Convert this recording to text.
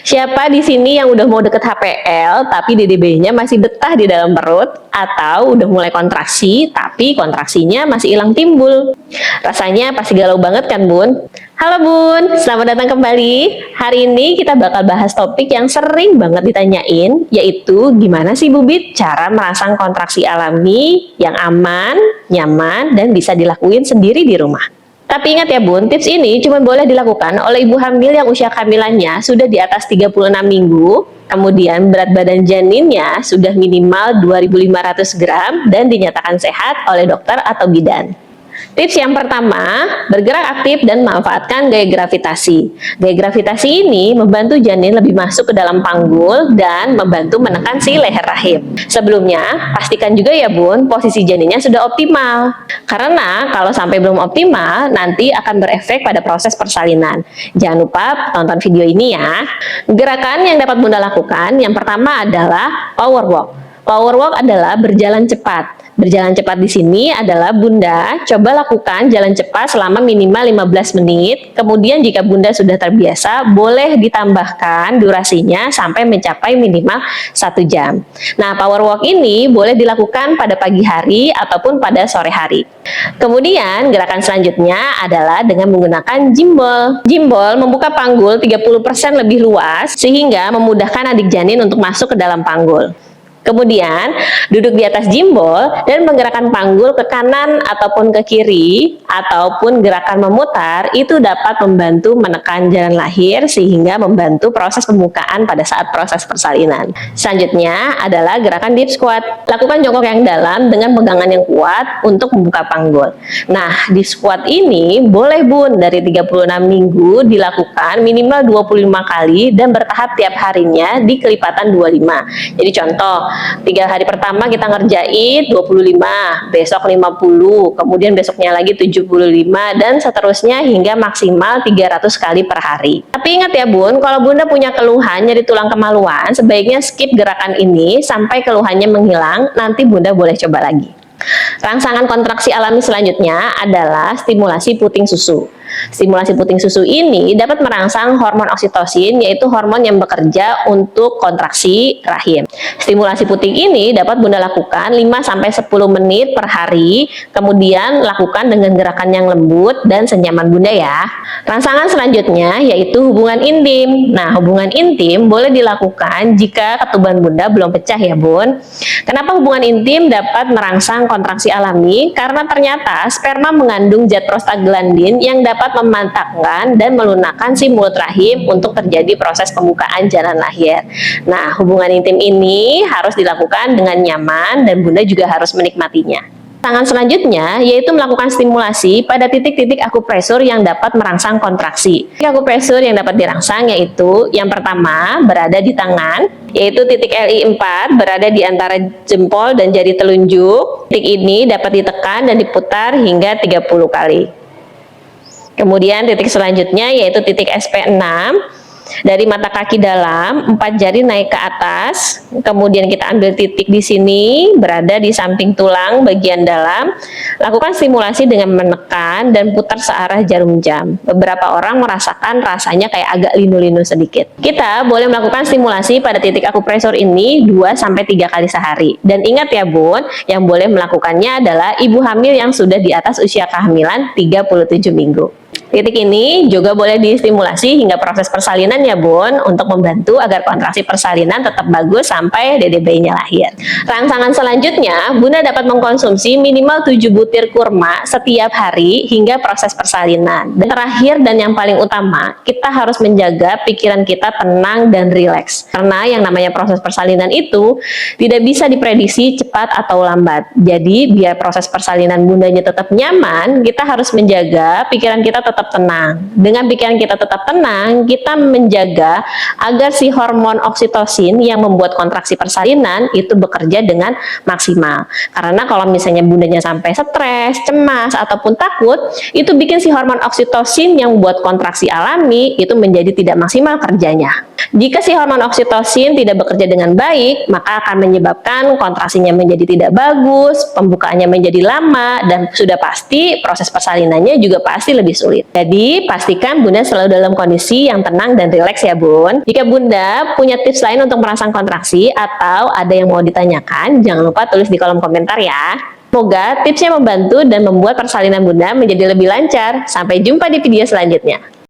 Siapa di sini yang udah mau deket HPL tapi DDB-nya masih betah di dalam perut, atau udah mulai kontraksi tapi kontraksinya masih hilang timbul? Rasanya pasti galau banget kan, Bun? Halo Bun, selamat datang kembali. Hari ini kita bakal bahas topik yang sering banget ditanyain, yaitu gimana sih Bubit cara merangsang kontraksi alami yang aman, nyaman, dan bisa dilakuin sendiri di rumah. Tapi ingat ya Bun, tips ini cuma boleh dilakukan oleh ibu hamil yang usia kehamilannya sudah di atas 36 minggu, kemudian berat badan janinnya sudah minimal 2.500 gram dan dinyatakan sehat oleh dokter atau bidan. Tips yang pertama, bergerak aktif dan manfaatkan gaya gravitasi. Gaya gravitasi ini membantu janin lebih masuk ke dalam panggul dan membantu menekan si leher rahim. Sebelumnya, pastikan juga ya Bun, posisi janinnya sudah optimal. Karena kalau sampai belum optimal, nanti akan berefek pada proses persalinan. Jangan lupa tonton video ini ya. Gerakan yang dapat Bunda lakukan, yang pertama adalah power walk. Power walk adalah berjalan cepat. Berjalan cepat di sini adalah Bunda coba lakukan jalan cepat selama minimal 15 menit. Kemudian jika Bunda sudah terbiasa, boleh ditambahkan durasinya sampai mencapai minimal 1 jam. Nah, power walk ini boleh dilakukan pada pagi hari ataupun pada sore hari. Kemudian gerakan selanjutnya adalah dengan menggunakan gimbal. Gimbal membuka panggul 30% lebih luas sehingga memudahkan adik janin untuk masuk ke dalam panggul. Kemudian duduk di atas gimbal dan menggerakkan panggul ke kanan ataupun ke kiri, ataupun gerakan memutar itu dapat membantu menekan jalan lahir sehingga membantu proses pembukaan pada saat proses persalinan. Selanjutnya adalah gerakan deep squat. Lakukan jongkok yang dalam dengan pegangan yang kuat untuk membuka panggul. Nah, deep squat ini boleh Bun dari 36 minggu dilakukan minimal 25 kali dan bertahap tiap harinya di kelipatan 25. Jadi contoh, 3 hari pertama kita ngerjain 25, besok 50, kemudian besoknya lagi 75, dan seterusnya hingga maksimal 300 kali per hari. Tapi ingat ya Bun, kalau Bunda punya keluhan nyeri tulang kemaluan, sebaiknya skip gerakan ini sampai keluhannya menghilang, nanti Bunda boleh coba lagi. Rangsangan kontraksi alami selanjutnya adalah stimulasi puting susu. Stimulasi puting susu ini dapat merangsang hormon oksitosin, yaitu hormon yang bekerja untuk kontraksi rahim. Stimulasi puting ini dapat Bunda lakukan 5-10 menit per hari, kemudian lakukan dengan gerakan yang lembut dan senyaman Bunda ya. Rangsangan selanjutnya yaitu hubungan intim. Nah, hubungan intim boleh dilakukan jika ketuban Bunda belum pecah ya Bun. Kenapa hubungan intim dapat merangsang kontraksi alami? Karena ternyata sperma mengandung zat prostaglandin yang dapat memantapkan dan melunakkan si mulut rahim untuk terjadi proses pembukaan jalan lahir. Nah, hubungan intim ini harus dilakukan dengan nyaman dan Bunda juga harus menikmatinya. Tangan selanjutnya yaitu melakukan stimulasi pada titik-titik akupresur yang dapat merangsang kontraksi. Titik akupresur yang dapat dirangsang yaitu yang pertama berada di tangan, yaitu titik LI4 berada di antara jempol dan jari telunjuk. Titik ini dapat ditekan dan diputar hingga 30 kali. Kemudian titik selanjutnya yaitu titik SP6 dari mata kaki dalam, 4 jari naik ke atas. Kemudian kita ambil titik di sini berada di samping tulang bagian dalam. Lakukan stimulasi dengan menekan dan putar searah jarum jam. Beberapa orang merasakan rasanya kayak agak linu-linu sedikit. Kita boleh melakukan stimulasi pada titik akupresur ini 2-3 kali sehari. Dan ingat ya Bun, yang boleh melakukannya adalah ibu hamil yang sudah di atas usia kehamilan 37 minggu. Titik ini juga boleh distimulasi hingga proses persalinan ya Bun, untuk membantu agar kontraksi persalinan tetap bagus sampai DDB-nya lahir. Rangsangan selanjutnya, Bunda dapat mengkonsumsi minimal 7 butir kurma setiap hari hingga proses persalinan. Dan terakhir dan yang paling utama, kita harus menjaga pikiran kita tenang dan rileks. Karena yang namanya proses persalinan itu tidak bisa diprediksi cepat atau lambat. Jadi biar proses persalinan Bundanya tetap nyaman, kita harus menjaga pikiran kita tetap tenang. Dengan pikiran kita tetap tenang, kita menjaga agar si hormon oksitosin yang membuat kontraksi persalinan itu bekerja dengan maksimal. Karena kalau misalnya Bundanya sampai stres, cemas, ataupun takut, itu bikin si hormon oksitosin yang membuat kontraksi alami itu menjadi tidak maksimal kerjanya. Jika si hormon oksitosin tidak bekerja dengan baik, maka akan menyebabkan kontraksinya menjadi tidak bagus, pembukaannya menjadi lama, dan sudah pasti proses persalinannya juga pasti lebih sulit. Jadi, pastikan Bunda selalu dalam kondisi yang tenang dan rileks ya Bun. Jika Bunda punya tips lain untuk merangsang kontraksi atau ada yang mau ditanyakan, jangan lupa tulis di kolom komentar ya. Semoga tipsnya membantu dan membuat persalinan Bunda menjadi lebih lancar. Sampai jumpa di video selanjutnya.